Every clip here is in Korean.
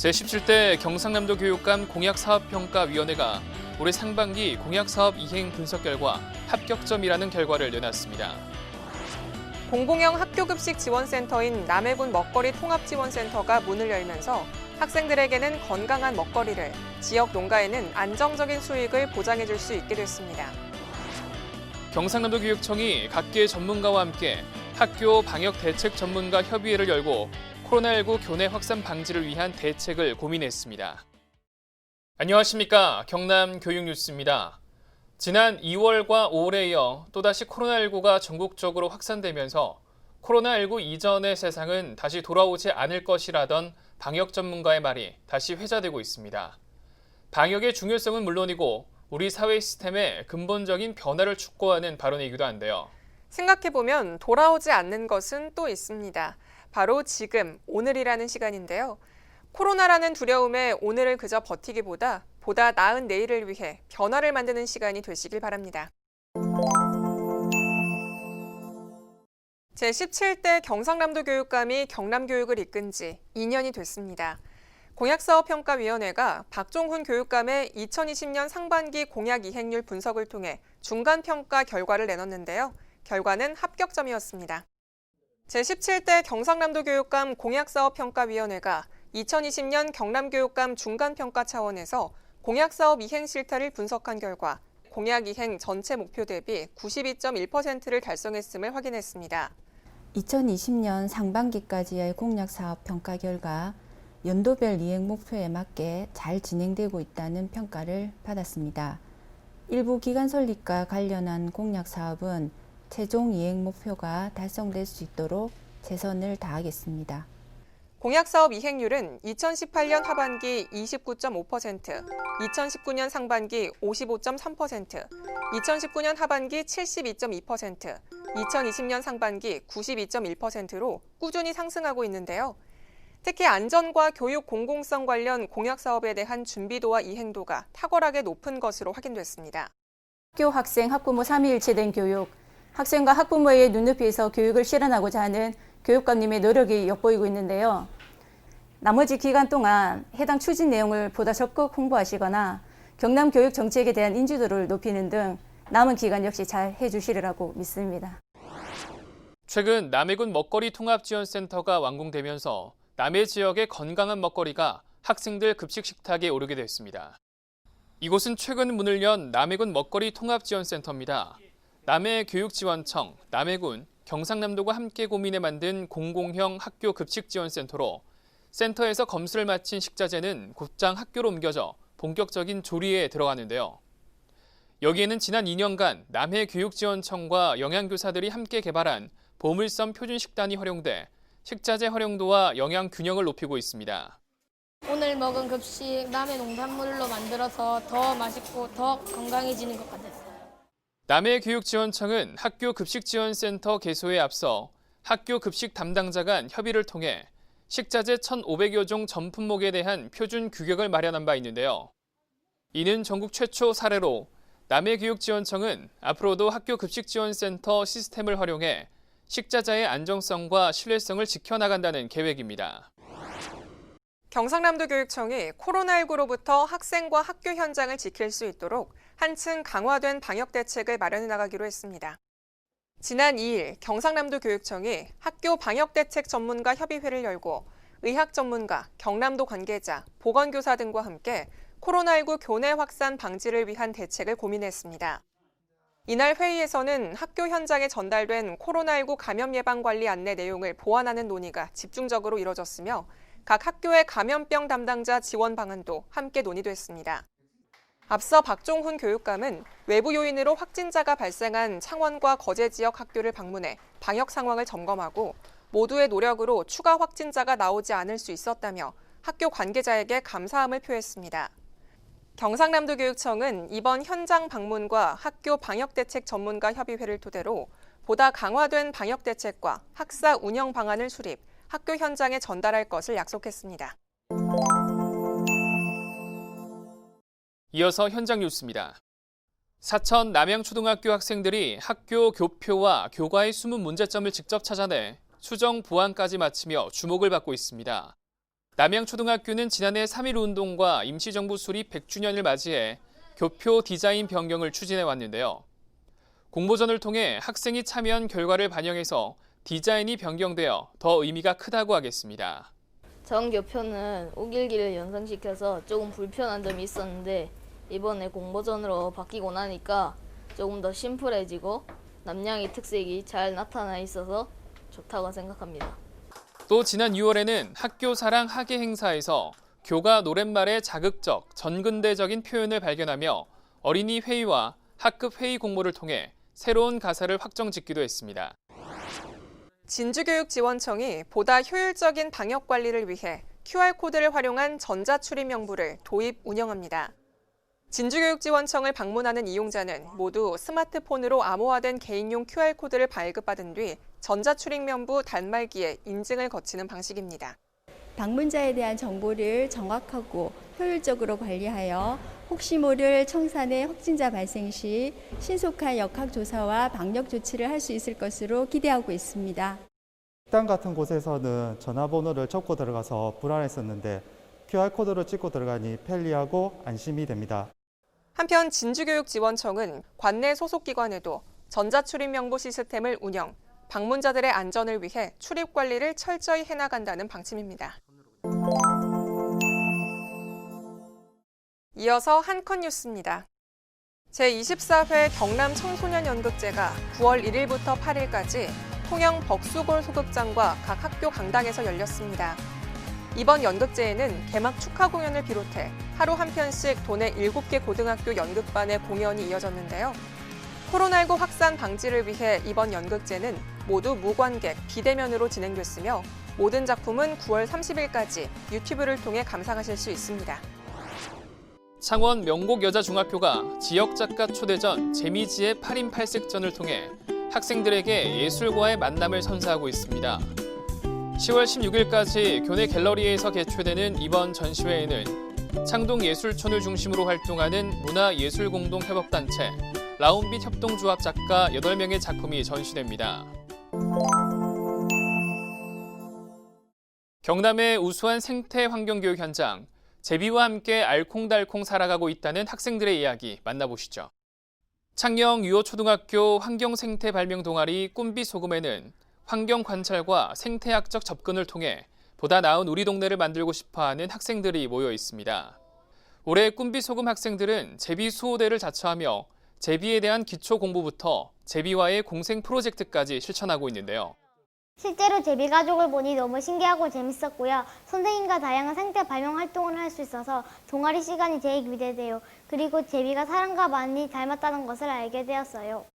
제17대 경상남도 교육감 공약사업평가위원회가 올해 상반기 공약사업 이행 분석 결과 합격점이라는 결과를 내놨습니다. 공공형 학교급식 지원센터인 남해군 먹거리 통합지원센터가 문을 열면서 학생들에게는 건강한 먹거리를, 지역 농가에는 안정적인 수익을 보장해줄 수 있게 됐습니다. 경상남도 교육청이 각계 전문가와 함께 학교 방역 대책 전문가 협의회를 열고 코로나19 교내 확산 방지를 위한 대책을 고민했습니다. 안녕하십니까. 경남교육뉴스입니다. 지난 2월과 5월에 이어 또다시 코로나19가 전국적으로 확산되면서 코로나19 이전의 세상은 다시 돌아오지 않을 것이라던 방역 전문가의 말이 다시 회자되고 있습니다. 방역의 중요성은 물론이고 우리 사회 시스템의 근본적인 변화를 촉구하는 발언이기도 한데요. 생각해보면 돌아오지 않는 것은 또 있습니다. 바로 지금, 오늘이라는 시간인데요. 코로나라는 두려움에 오늘을 그저 버티기보다 보다 나은 내일을 위해 변화를 만드는 시간이 되시길 바랍니다. 제17대 경상남도 교육감이 경남교육을 이끈 지 2년이 됐습니다. 공약사업평가위원회가 박종훈 교육감의 2020년 상반기 공약 이행률 분석을 통해 중간평가 결과를 내놨는데요. 결과는 합격점이었습니다. 제17대 경상남도 교육감 공약사업평가위원회가 2020년 경남교육감 중간평가 차원에서 공약사업 이행 실태를 분석한 결과 공약 이행 전체 목표 대비 92.1%를 달성했음을 확인했습니다. 2020년 상반기까지의 공약사업 평가 결과 연도별 이행 목표에 맞게 잘 진행되고 있다는 평가를 받았습니다. 일부 기간 설립과 관련한 공약사업은 최종 이행 목표가 달성될 수 있도록 최선을 다하겠습니다. 공약사업 이행률은 2018년 하반기 29.5%, 2019년 상반기 55.3%, 2019년 하반기 72.2%, 2020년 상반기 92.1%로 꾸준히 상승하고 있는데요. 특히 안전과 교육 공공성 관련 공약사업에 대한 준비도와 이행도가 탁월하게 높은 것으로 확인됐습니다. 학교, 학생, 학부모 3위일체된 교육, 학생과 학부모의 눈높이에서 교육을 실현하고자 하는 교육감님의 노력이 엿보이고 있는데요. 나머지 기간 동안 해당 추진 내용을 보다 적극 홍보하시거나 경남 교육 정책에 대한 인지도를 높이는 등 남은 기간 역시 잘 해주시리라고 믿습니다. 최근 남해군 먹거리 통합지원센터가 완공되면서 남해 지역의 건강한 먹거리가 학생들 급식 식탁에 오르게 됐습니다. 이곳은 최근 문을 연 남해군 먹거리 통합지원센터입니다. 남해교육지원청, 남해군, 경상남도가 함께 고민해 만든 공공형 학교 급식지원센터로 센터에서 검수를 마친 식자재는 곧장 학교로 옮겨져 본격적인 조리에 들어가는데요. 여기에는 지난 2년간 남해교육지원청과 영양교사들이 함께 개발한 보물섬 표준식단이 활용돼 식자재 활용도와 영양 균형을 높이고 있습니다. 오늘 먹은 급식 남해 농산물로 만들어서 더 맛있고 더 건강해지는 것 같았어요. 남해교육지원청은 학교급식지원센터 개소에 앞서 학교 급식 담당자 간 협의를 통해 식자재 1,500여 종 전 품목에 대한 표준 규격을 마련한 바 있는데요. 이는 전국 최초 사례로 남해교육지원청은 앞으로도 학교급식지원센터 시스템을 활용해 식자재의 안정성과 신뢰성을 지켜나간다는 계획입니다. 경상남도 교육청이 코로나19로부터 학생과 학교 현장을 지킬 수 있도록 한층 강화된 방역 대책을 마련해 나가기로 했습니다. 지난 2일 경상남도 교육청이 학교 방역 대책 전문가 협의회를 열고 의학 전문가, 경남도 관계자, 보건교사 등과 함께 코로나19 교내 확산 방지를 위한 대책을 고민했습니다. 이날 회의에서는 학교 현장에 전달된 코로나19 감염 예방 관리 안내 내용을 보완하는 논의가 집중적으로 이뤄졌으며 각 학교의 감염병 담당자 지원 방안도 함께 논의됐습니다. 앞서 박종훈 교육감은 외부 요인으로 확진자가 발생한 창원과 거제 지역 학교를 방문해 방역 상황을 점검하고 모두의 노력으로 추가 확진자가 나오지 않을 수 있었다며 학교 관계자에게 감사함을 표했습니다. 경상남도 교육청은 이번 현장 방문과 학교 방역대책 전문가 협의회를 토대로 보다 강화된 방역대책과 학사 운영 방안을 수립, 학교 현장에 전달할 것을 약속했습니다. 이어서 현장 뉴스입니다. 사천 남양초등학교 학생들이 학교 교표와 교과의 숨은 문제점을 직접 찾아내 수정 보완까지 마치며 주목을 받고 있습니다. 남양초등학교는 지난해 3.1 운동과 임시정부 수립 100주년을 맞이해 교표 디자인 변경을 추진해 왔는데요. 공모전을 통해 학생이 참여한 결과를 반영해서 디자인이 변경되어 더 의미가 크다고 하겠습니다. 전 교표는 우길기를 연상시켜서 조금 불편한 점이 있었는데 이번에 공모전으로 바뀌고 나니까 조금 더 심플해지고 남양의 특색이 잘 나타나 있어서 좋다고 생각합니다. 또 지난 6월에는 학교 사랑 학예 행사에서 교가 노랫말의 자극적, 전근대적인 표현을 발견하며 어린이 회의와 학급 회의 공모를 통해 새로운 가사를 확정짓기도 했습니다. 진주교육지원청이 보다 효율적인 방역 관리를 위해 QR코드를 활용한 전자출입 명부를 도입 운영합니다. 진주교육지원청을 방문하는 이용자는 모두 스마트폰으로 암호화된 개인용 QR코드를 발급받은 뒤 전자출입 명부 단말기에 인증을 거치는 방식입니다. 방문자에 대한 정보를 정확하고 효율적으로 관리하여 혹시 모를 청산의 확진자 발생 시 신속한 역학조사와 방역 조치를 할 수 있을 것으로 기대하고 있습니다. 식당 같은 곳에서는 전화번호를 적고 들어가서 불안했었는데 QR코드를 찍고 들어가니 편리하고 안심이 됩니다. 한편 진주교육지원청은 관내 소속기관에도 전자출입 명부 시스템을 운영, 방문자들의 안전을 위해 출입 관리를 철저히 해나간다는 방침입니다. 이어서 한컷 뉴스입니다. 제24회 경남 청소년 연극제가 9월 1일부터 8일까지 통영 벅수골 소극장과 각 학교 강당에서 열렸습니다. 이번 연극제에는 개막 축하 공연을 비롯해 하루 한 편씩 도내 7개 고등학교 연극반의 공연이 이어졌는데요. 코로나19 확산 방지를 위해 이번 연극제는 모두 무관객, 비대면으로 진행됐으며 모든 작품은 9월 30일까지 유튜브를 통해 감상하실 수 있습니다. 창원 명곡여자중학교가 지역작가 초대전 재미지의 8인 8색전을 통해 학생들에게 예술과의 만남을 선사하고 있습니다. 10월 16일까지 교내 갤러리에서 개최되는 이번 전시회에는 창동예술촌을 중심으로 활동하는 문화예술공동협업단체 라운빛 협동조합 작가 8명의 작품이 전시됩니다. 경남의 우수한 생태 환경교육 현장, 제비와 함께 알콩달콩 살아가고 있다는 학생들의 이야기 만나보시죠. 창녕 유호초등학교 환경생태 발명 동아리 꿈비 소금에는 환경 관찰과 생태학적 접근을 통해 보다 나은 우리 동네를 만들고 싶어하는 학생들이 모여 있습니다. 올해 꿈비 소금 학생들은 제비 수호대를 자처하며 제비에 대한 기초 공부부터 제비와의 공생 프로젝트까지 실천하고 있는데요. 실제로 제비 가족을 보니 너무 신기하고 재밌었고요. 선생님과 다양한 생태 발명 활동을 할 수 있어서 동아리 시간이 제일 기대돼요. 그리고 제비가 사람과 많이 닮았다는 것을 알게 되었어요.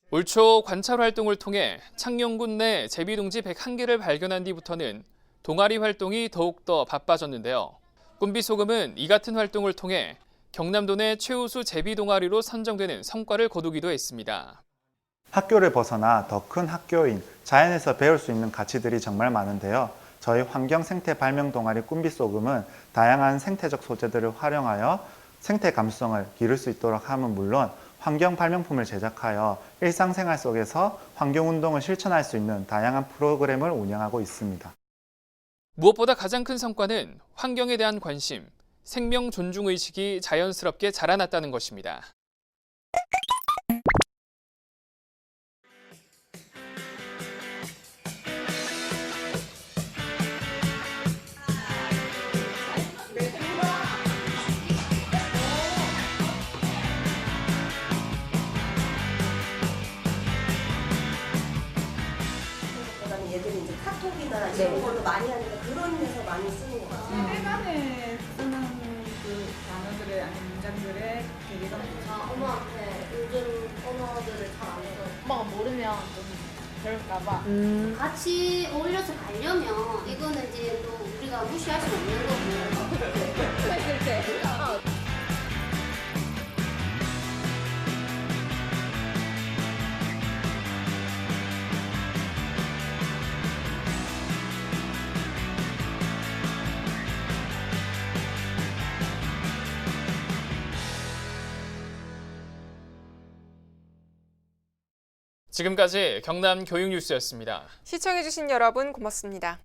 올 초 관찰 활동을 통해 창녕군 내 제비둥지 101개를 발견한 뒤부터는 동아리 활동이 더욱더 바빠졌는데요. 꿈비소금은 이 같은 활동을 통해 경남도 내 최우수 제비 동아리로 선정되는 성과를 거두기도 했습니다. 학교를 벗어나 더 큰 학교인 자연에서 배울 수 있는 가치들이 정말 많은데요. 저희 환경생태 발명 동아리 꿈비소금은 다양한 생태적 소재들을 활용하여 생태 감수성을 기를 수 있도록 함은 물론 환경 발명품을 제작하여 일상생활 속에서 환경운동을 실천할 수 있는 다양한 프로그램을 운영하고 있습니다. 무엇보다 가장 큰 성과는 환경에 대한 관심, 생명 존중 의식이 자연스럽게 자라났다는 것입니다. 얘들이 이제 카톡이나 이런 걸로 많이 하니까 그런 데서 많이 쓰는 것 같아요. 실생활에 쓰는 그 단어들의 아니면 문장들의 계기가 엄마한테 요즘 언어들을 잘 안 해서 엄마가 모르면 좀 그럴까봐. 같이 어울려서 가려면 이거는 이제 또 우리가 무시할 수 없는 거고. 지금까지 경남 교육뉴스였습니다. 시청해주신 여러분 고맙습니다.